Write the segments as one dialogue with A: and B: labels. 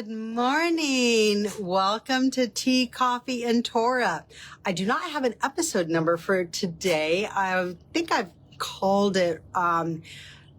A: Good morning. Welcome to Tea, Coffee, and Torah. I do not have an episode number for today. I think I've called it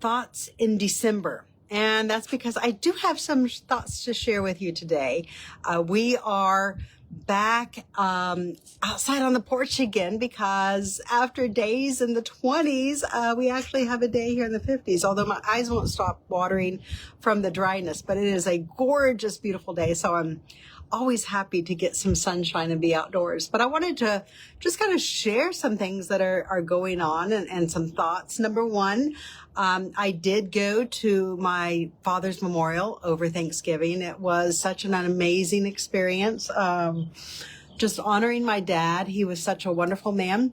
A: Thoughts in December. And that's because I do have some thoughts to share with you today. We are back outside on the porch again because after days in the 20s, we actually have a day here in the 50s, although my eyes won't stop watering from the dryness. But it is a gorgeous, beautiful day, so I'm always happy to get some sunshine and be outdoors. But I wanted to just kind of share some things that are going on and some thoughts. Number one, I did go to my father's memorial over Thanksgiving. It was such an amazing experience. Just honoring my dad. He was such a wonderful man.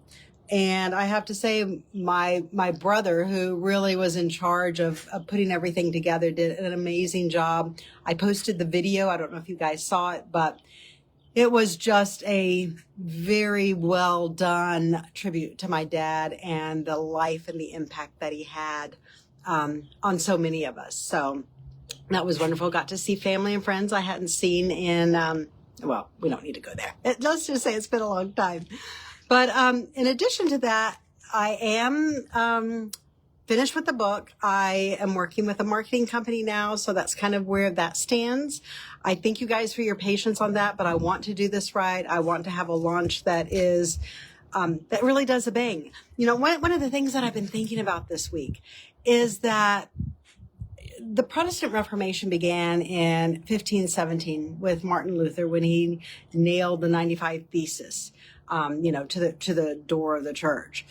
A: And I have to say, my brother, who really was in charge of putting everything together, did an amazing job. I posted the video. I don't know if you guys saw it, but it was just a very well done tribute to my dad and the life and the impact that he had on so many of us. So that was wonderful. Got to see family and friends I hadn't seen in, well, we don't need to go there. Let's just say it's been a long time. But in addition to that, I am finished with the book. I am working with a marketing company now, so that's kind of where that stands. I thank you guys for your patience on that, but I want to do this right. I want to have a launch that is that really does a bang. You know, one of the things that I've been thinking about this week is that the Protestant Reformation began in 1517 with Martin Luther when he nailed the 95 Theses, to the door of the church.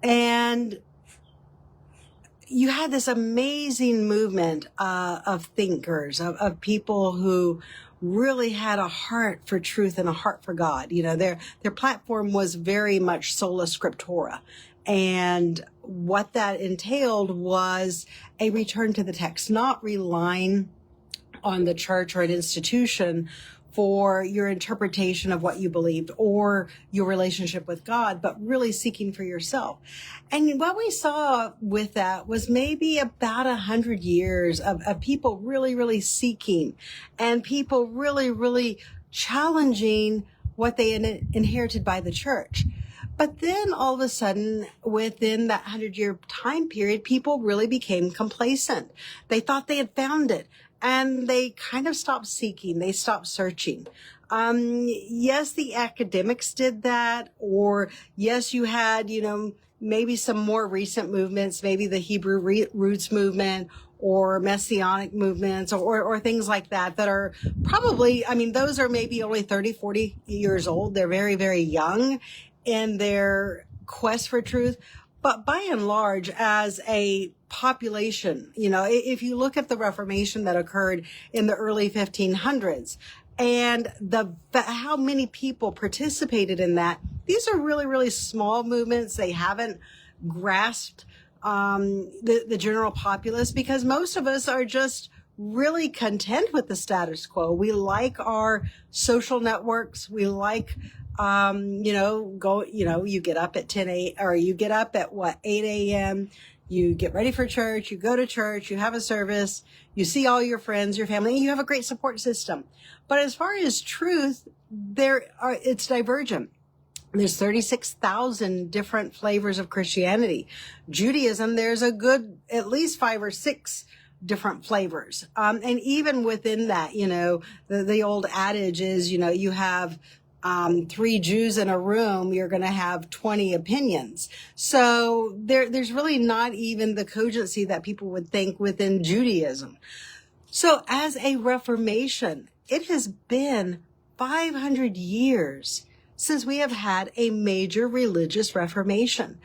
A: And you had this amazing movement of thinkers, of people who really had a heart for truth and a heart for God. You know, their platform was very much sola Scriptura. And what that entailed was a return to the text, not relying on the church or an institution for your interpretation of what you believed or your relationship with God, but really seeking for yourself. And what we saw with that was maybe about 100 years of people really, really seeking and people really, really challenging what they inherited by the church. But then all of a sudden, within that 100-year time period, people really became complacent. They thought they had found it. And they kind of stopped seeking. They stopped searching. Yes, the academics did that. Or yes, you had, maybe some more recent movements, maybe the Hebrew roots movement or messianic movements or things like that are probably, those are maybe only 30, 40 years old. They're very, very young in their quest for truth. But by and large, as a population, if you look at the Reformation that occurred in the early 1500s and how many people participated in that, these are really, really small movements. They haven't grasped the general populace because most of us are just really content with the status quo. We like our social networks. We like you get up at 10 a.m. or you get up at 8 a.m. You get ready for church. You go to church. You have a service. You see all your friends, your family. And you have a great support system. But as far as truth, it's divergent. There's 36,000 different flavors of Christianity. Judaism, there's a good at least 5 or 6 different flavors. And even within that, the old adage is, you have 3 Jews in a room, you're going to have 20 opinions. So there's really not even the cogency that people would think within Judaism. So as a Reformation, it has been 500 years since we have had a major religious Reformation.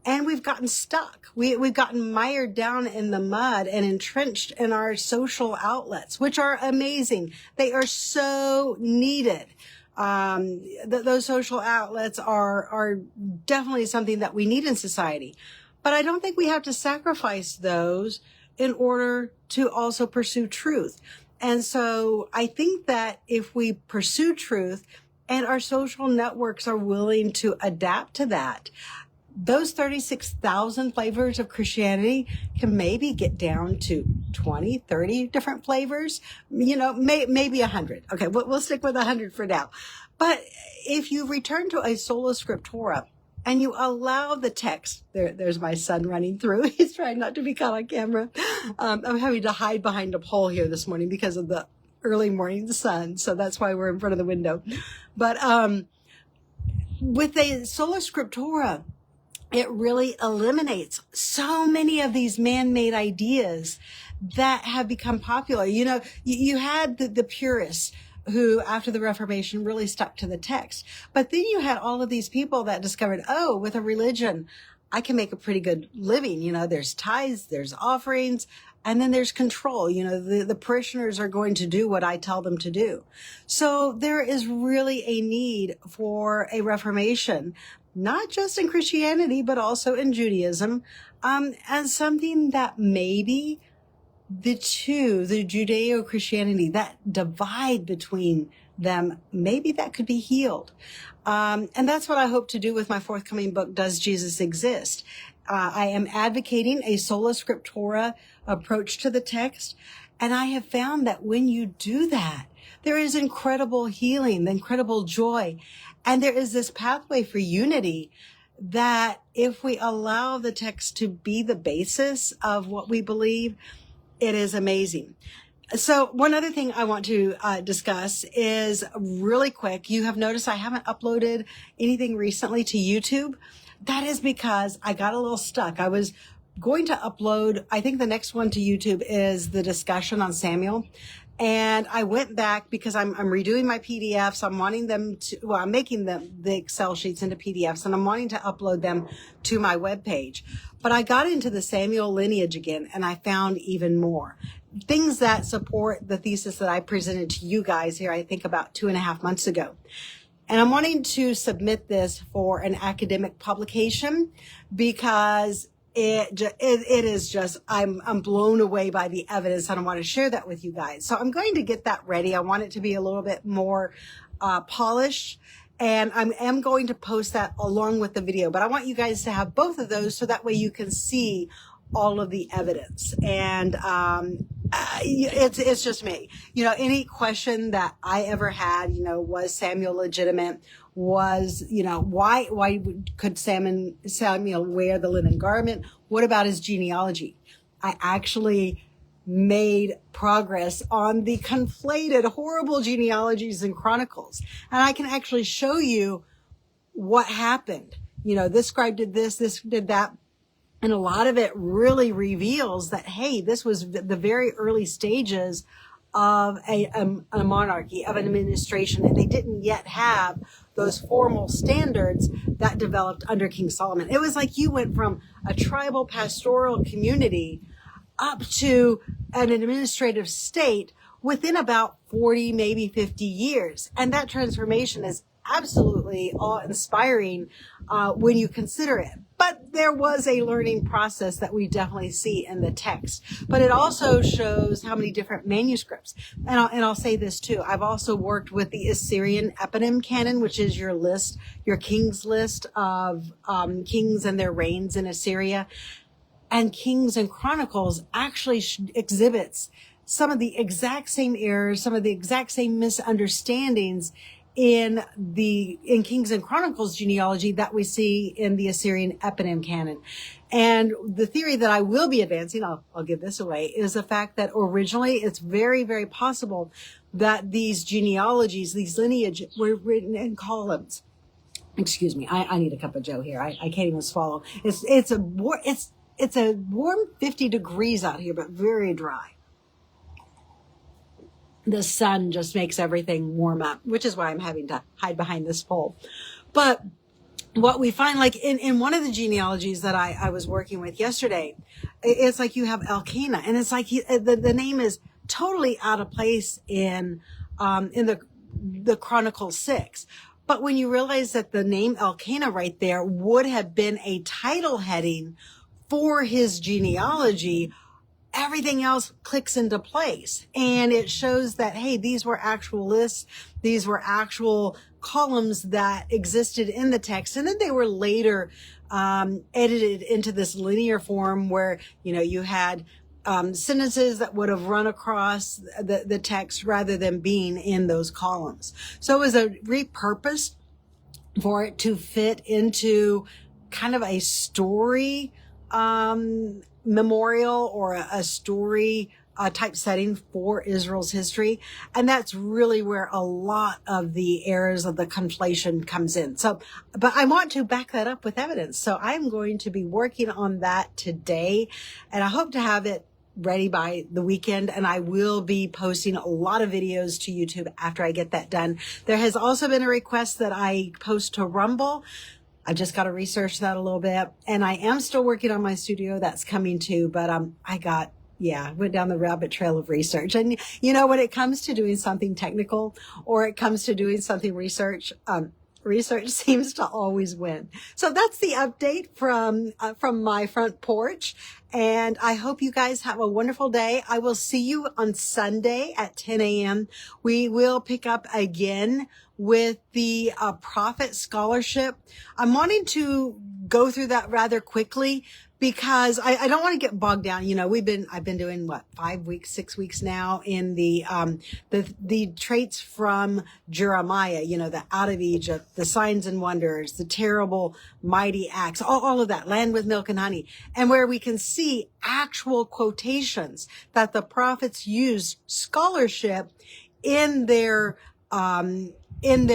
A: And we've gotten stuck. We've gotten mired down in the mud and entrenched in our social outlets, which are amazing. They are so needed. Those social outlets are definitely something that we need in society. But I don't think we have to sacrifice those in order to also pursue truth. And so I think that if we pursue truth and our social networks are willing to adapt to that, those 36,000 flavors of Christianity can maybe get down to 20, 30 different flavors, maybe 100. Okay, we'll stick with 100 for now. But if you return to a sola scriptura and you allow the text, there's my son running through. He's trying not to be caught on camera. I'm having to hide behind a pole here this morning because of the early morning sun. So that's why we're in front of the window. But with a sola scriptura, it really eliminates so many of these man-made ideas that have become popular. You had the purists who, after the Reformation, really stuck to the text. But then you had all of these people that discovered, with a religion, I can make a pretty good living. There's tithes, there's offerings, and then there's control. The parishioners are going to do what I tell them to do. So there is really a need for a reformation, not just in Christianity, but also in Judaism, as something that maybe the Judeo-Christianity, that divide between them, maybe that could be healed. And that's what I hope to do with my forthcoming book, Does Jesus Exist? I am advocating a sola scriptura approach to the text. And I have found that when you do that, there is incredible healing, incredible joy. And there is this pathway for unity that if we allow the text to be the basis of what we believe, it is amazing. So one other thing I want to discuss is really quick. You have noticed I haven't uploaded anything recently to YouTube. That is because I got a little stuck. I was going to upload, I think the next one to YouTube is the discussion on Samuel. And I went back because I'm redoing my PDFs. I'm wanting them to, I'm making the Excel sheets into PDFs and I'm wanting to upload them to my webpage. But I got into the Samuel lineage again and I found even more things that support the thesis that I presented to you guys here, I think about 2.5 months ago. And I'm wanting to submit this for an academic publication because it is just, I'm blown away by the evidence and I want to share that with you guys. So I'm going to get that ready. I want it to be a little bit more polished, and I am going to post that along with the video, but I want you guys to have both of those so that way you can see all of the evidence. And it's just me. Any question that I ever had, was Samuel legitimate? Was, why could Samuel wear the linen garment? What about his genealogy? I actually made progress on the conflated, horrible genealogies and chronicles. And I can actually show you what happened. This scribe did this did that. And a lot of it really reveals that, hey, this was the very early stages of a monarchy, of an administration, and they didn't yet have those formal standards that developed under King Solomon. It was like you went from a tribal pastoral community up to an administrative state within about 40, maybe 50 years. And that transformation is absolutely awe-inspiring when you consider it. But there was a learning process that we definitely see in the text. But it also shows how many different manuscripts. And I'll say this too. I've also worked with the Assyrian eponym canon, which is your list, your kings list of kings and their reigns in Assyria. And Kings and Chronicles actually exhibits some of the exact same errors, some of the exact same misunderstandings in Kings and Chronicles genealogy that we see in the Assyrian eponym canon. And the theory that I will be advancing, I'll give this away, is the fact that originally it's very, very possible that these genealogies, these lineages were written in columns. Excuse me, I need a cup of joe here. I can't even swallow. It's a warm 50 degrees out here, but very dry. The sun just makes everything warm up, which is why I'm having to hide behind this pole. But what we find, like in one of the genealogies that I was working with yesterday, it's like you have Elkanah, and it's like the name is totally out of place in the Chronicle 6. But when you realize that the name Elkanah right there would have been a title heading for his genealogy, everything else clicks into place. And it shows that, hey, these were actual lists. These were actual columns that existed in the text. And then they were later edited into this linear form where, you had sentences that would have run across the text rather than being in those columns. So it was a repurposed for it to fit into kind of a story memorial or a story type setting for Israel's history. And that's really where a lot of the errors of the conflation comes in. So, but I want to back that up with evidence. So I'm going to be working on that today, and I hope to have it ready by the weekend, and I will be posting a lot of videos to YouTube after I get that done. There has also been a request that I post to Rumble. I just got to research that a little bit, and I am still working on my studio. That's coming too, but went down the rabbit trail of research. And when it comes to doing something technical or it comes to doing something research seems to always win. So that's the update from my front porch. And I hope you guys have a wonderful day. I will see you on Sunday at 10 a.m. We will pick up again with the prophet scholarship. I'm wanting to go through that rather quickly because I don't want to get bogged down. I've been doing 6 weeks now in the traits from Jeremiah, the out of Egypt, the signs and wonders, the terrible mighty acts, all of that, land with milk and honey, and where we can see actual quotations that the prophets used scholarship in their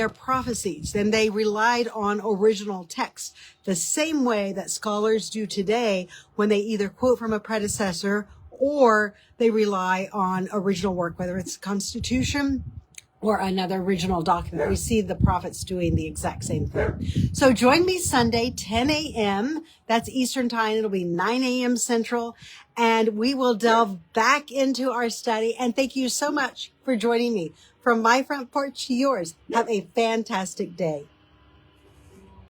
A: prophecies, and they relied on original text the same way that scholars do today when they either quote from a predecessor or they rely on original work, whether it's the Constitution or another original document. We see the prophets doing the exact same thing. So join me Sunday, 10 a.m. That's Eastern time. It'll be 9 a.m. Central. And we will delve back into our study. And thank you so much for joining me. From my front porch to yours, have a fantastic day.